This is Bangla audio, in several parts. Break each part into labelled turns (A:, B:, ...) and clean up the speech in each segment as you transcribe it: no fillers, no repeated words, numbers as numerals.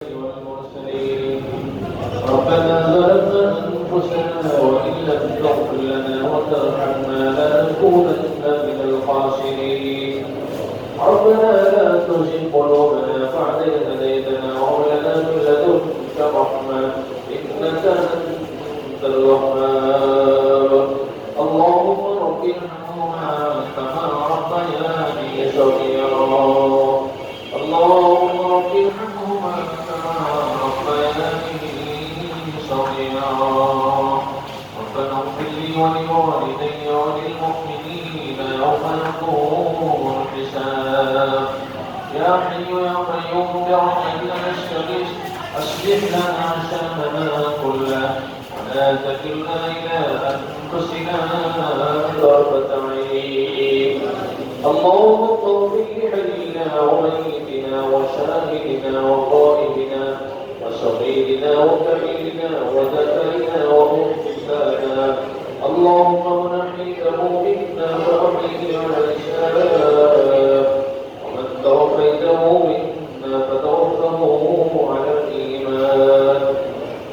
A: والمرسلين ربنا ظلمنا أنفسنا وإن لم تغفر لنا وترحمنا لنكونن من الخاسرين ربنا لا تزغ قلوبنا بعد إذ هديتنا وهب لنا من لدنك رحمة إنك أنت الوهاب اللهم رب ارحمهما كما ربياني صغيرا اللهم رب ارحمهما كما ربياني صغيرا ربنا اغفر لي ولوالدي وللمؤمنين يوم يقوم الحساب يا حي يا قيوم برحمتك نستغيث اصلح لنا شأننا كله ولا تكلنا إلى أنفسنا طرفة عين اللهم اغفر لحينا وميتنا وشاهدنا وغائبنا وصغيرنا وكبيرنا وذكرنا وأنثانا اللهم من أحيته منا فأحيه على الإسلام ومن توفيته منا فتوفه على الإيمان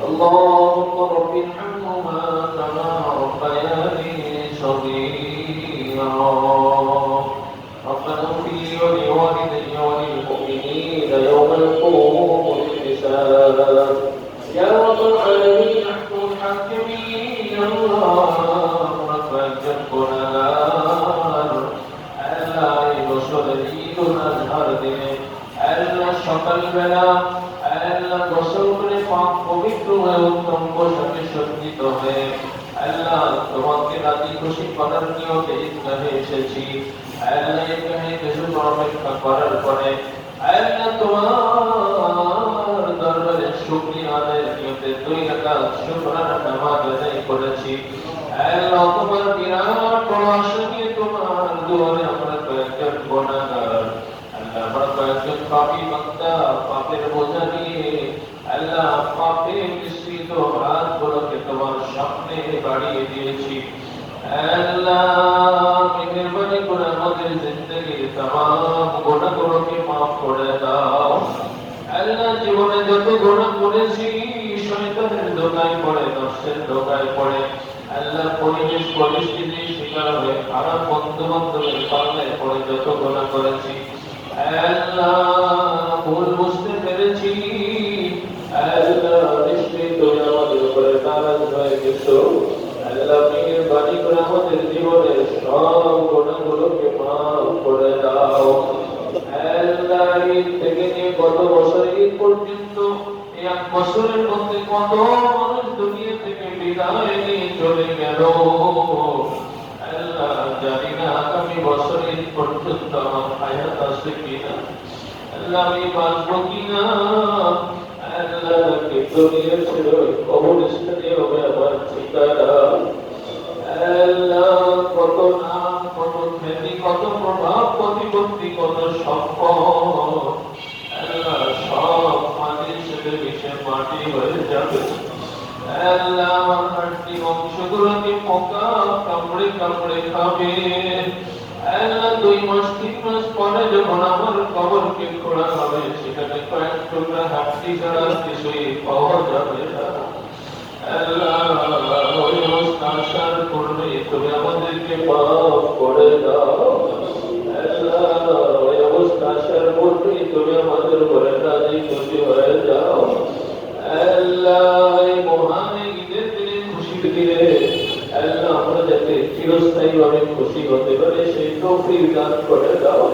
A: اللهم رب ارحمهما كما ربياني صغيرا ربنا اغفر لي ولوالدي وللمؤمنين يوم يقوم الحساب يا رب العالمين احكم الحاكمين اللهم رب القرآن ألا يبصر عيد الأزهر দিনে আল্লাহ সকালবেলা আল্লাহ গোসল করে পাক পবিত্র হয়ে উত্তম পোশাকে সজ্জিত হয়ে আল্লাহ তোমাকে রাজি খুশি করার নিয়তে ঈদগাহে এসেছি আল্লাহ ঈদগাহে কিছু অপেক্ষা করার পরে আল্লাহ তোমার দরবারে শুকরিয়া আদায়ের নিয়তে 2 রাকাত শুকরানা নামাজ আদায় করেছি আল্লাহ তোমার বিরাট বড় আশা নিয়ে তোমার দুয়ারে আমরা কয়েকজন গুনাহগার আল্লাহ আমরা কয়েকজন পাপী বান্দা পাপের বোঝা নিয়ে আল্লাহ পাপে মিশ্রিত হাতগুলোকে তোমার সামনে বাড়িয়ে দিয়েছি আল্লাহ মেহেরবানি করে আমাদের জিন্দেগির तमाम গুনাহগুলোকে maaf করে দাও আল্লাহ জীবনে যত গুনাহ করেছি শয়তানের ধোঁকায় পড়ে নফসের ধোঁকায় পড়ে আল্লাহ পরিবেশ পরিস্থিতির শিকার হয়ে খারাপ বন্ধু-বান্ধবের পাল্লায় পড়ে যত গুনাহ করেছি আল্লাহ ভুল বুঝতে পেরেছি আল্লাহ নিশ্চয়ই তুমি আমাদের উপরে নারাজ হয়ে গেছো আল্লাহ মেহেরবানি করে আমাদের জীবনের সব গুনাহগুলোকে maaf করে দাও আল্লাহ ঈদ থেকে নিয়ে গত বছর ঈদ পর্যন্ত এক বছরের মধ্যে কত মানুষ দুনিয়া থেকে বিদায় নিয়ে চলে গেল আল্লাহ জানি না আগামী বছর ঈদ পর্যন্ত আমার হায়াত আছে কিনা আল্লাহ আমি বাঁচবো কিনা আল্লাহ কে দুনিয়া ছেড়ে কবরস্থানে হবে আমার ঠিকানা আল্লাহ কত নাম কত খ্যাতি কত প্রভাব প্রতিপত্তি কত সম্পদ আল্লাহ সব মাটির সাথে মিশে মাটি হয়ে যাবে আল্লাহ আমার হাড্ডি অংশগুলোকে পোকা কামড়ে কামড়ে খাবে আল্লাহ 2 মাস 3 মাস পরে যখন আমার কবরকে খোঁড়া হবে সেখানে কয়েক টুকরা হাড্ডি ছাড়া কিছুই পাওয়া যাবে না আল্লাহ ওই অবস্থা আসার পূর্বে তুমি আমাদেরকে মাফ করে দাও আল্লাহ ওই অবস্থা আসার পূর্বে তুমি আমাদের উপরে রাজি খুশি হয়ে যাও আল্লাহ এই মহান ঈদের দিনে খুশির দিনে আল্লাহ আমরা যাতে চিরস্থায়ী ভাবে খুশি হতে পারি সেই তৌফিক দান করে দাও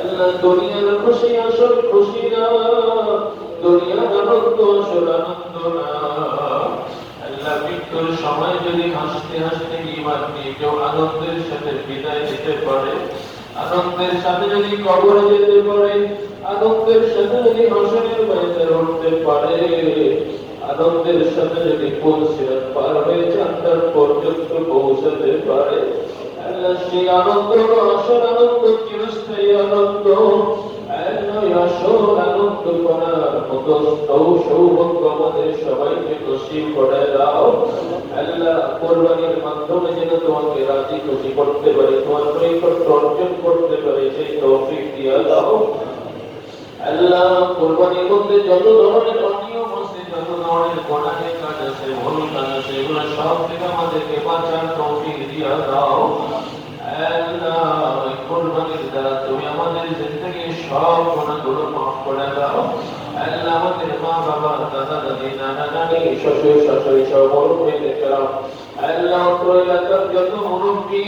A: আল্লাহ দুনিয়ার খুশি আসল খুশি না দুনিয়ার আনন্দ আসল আনন্দ না আল্লাহ মৃত্যুর সময় যদি হাসতে হাসতে ঈমান নিয়ে কেউ আনন্দের সাথে বিদায় নিতে পারে আনন্দের সাথে যদি কবরে যেতে পারে আনন্দের সাথে যদি হাসরের ময়দানে উঠতে পারে আনন্দের সাথে যদি পৌঁছাতে পার হয়ে জান্নাত পর্যন্ত পৌঁছাতে পারে আল্লাহ সেই আনন্দ আসল আনন্দ চিরস্থায়ী আনন্দ আল্লাহ আসল আনন্দ করার মতো সৌভাগ্য আমাদের সবাইকে নসিব করে দাও আল্লাহ কোরবানির মাধ্যমে যেন তোমাকে রাজি খুশি করতে পারি তোমার নৈকট্য অর্জন করতে পারি সেই তৌফিক দিয়া দাও আল্লাহ কুরবানির মধ্যে যত ধরনের অনিয়ম আছে, যত ধরনের গুনাহের কাজ আছে, ভুল কাজ আছে, এগুলো সব থেকে আমাদেরকে বাঁচার তৌফিক দিয়া দাও। আল্লাহ এই কুরবানির দ্বারা তুমি আমাদের জিন্দেগির সব গুনাহগুলো মাফ করে দাও। আল্লাহ আমাদের মা বাবা, দাদা দাদি, নানা নানি, শ্বশুর শাশুড়ি সহ মুরব্বীদেরকে আল্লাহ অত্র এলাকার যত মুরব্বী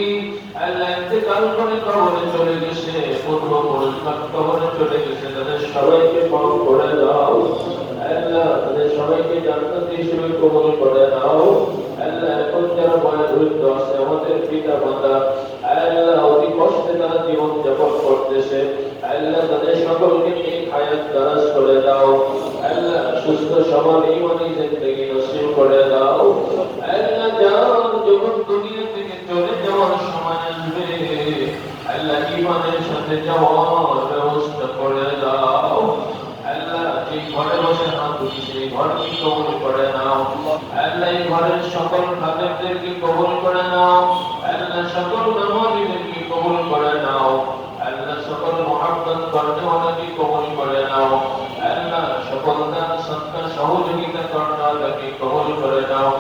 A: আল্লাহ ইন্তেকাল করে কবরে চলে গেছে, পূর্বপুরুষ কবরে চলে গেছে, তাদের সবাইকে মাফ করে দাও। আল্লাহ তাদের সবাইকে জান্নাতি হিসেবে কবুল করে দাও। আল্লাহ এখন যারা বয়োবৃদ্ধ আছে, আমাদের পিতা মাতা, আল্লাহ অতি কষ্টে তারা জীবন যাপন করতেছে, আল্লাহ তাদের সকলকে নিয়ে হায়াত দারাজ করে দাও। আল্লাহ সুস্থ সবল ঈমানি জিন্দেগি নসিব করে দাও। আল্লাহ যার যখন দুনিয়া থেকে চলে যাওয়ার সময় আসবে, আল্লাহ ঈমানের সাথে যাওয়ার ব্যবস্থা করে দাও। আল্লাহ যে ঘরে বসে হাত তুলছে, এই ঘরকে কবুল করে নাও। আল্লাহ এই ঘরের সকল খাদেমদেরকে কবুল করে নাও। আল্লাহ সকল নামাজীদেরকে কবুল করে নাও। আল্লাহ সকল মুহাব্বত করনেওয়ালাকে কবুল করে নাও। আল্লাহ সকল দান সদকা সহযোগিতা করনেওয়ালাকে কবুল করে নাও।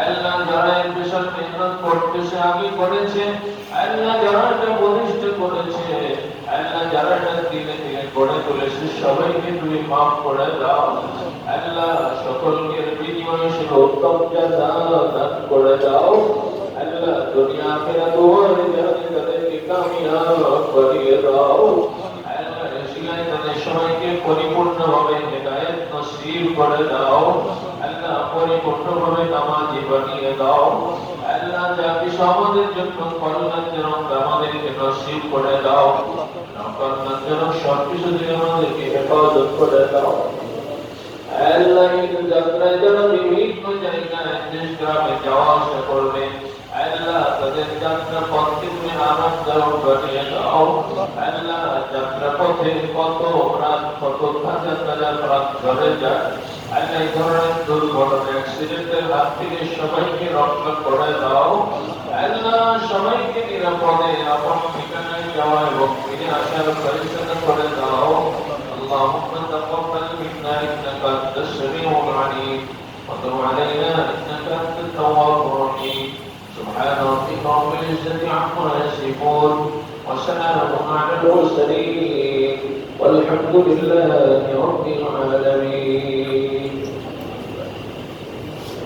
A: আল্লাহ যারা এই বিষয় মেহনত করতেছে, আগে করেছে, আল্লাহ যারা এটা প্রতিষ্ঠ করেছে, আল্লাহ যারা এটা দিলে দিলে গড়ে তুলেছে, সবাইকে তুমি মাফ করে দাও। আল্লাহ সকলকে বিনিময়ে সে উত্তম জাযা দান করে দাও। আল্লাহ দুনিয়া আখিরাত উভয় জাহানে তাদেরকে কামিয়াব করিয়ে দাও। আল্লাহ এসিলায় তাদের সবাইকে পরিপূর্ণভাবে হেদায়েত নসিব করে দাও। আল্লাহ পরিপূর্ণভাবে নামাজি বানিয়ে দাও। আল্লাহ যা কিছু আমাদের জন্য কল্যাণজনক আমাদেরকে নসিব করে দাও। কল্যাণজনক সব কিছু থেকে আমাদেরকে হেফাজত করে দাও। আল্লাহ এই যাত্রায় যারা বিভিন্ন জায়গায় দেশ গ্রামে যাওয়া আসা করবে, আল্লাহ তাদের যাত্রা পথকে তুমি আরামদায়ক বানিয়ে দাও। আল্লাহ যাত্রা পথে কত প্রাণ, কত হাজার হাজার প্রাণ ধরে যায়। আল্লাহ এই ধরনের দুর্ঘটনা অ্যাক্সিডেন্টের হাত থেকে সবাইকে রক্ষা করে দাও। আল্লাহ সবাইকে নিরাপদে আপন ঠিকানায় যাওয়া এবং ফিরে আসার পরিচালনা করে দাও। اللهم تقبل منا انك انت السميع العليم وتب علينا انك انت التواب الرحيم. سبحان ربك رب العزة عما يصفون وسلام على المرسلين والحمد لله رب العالمين.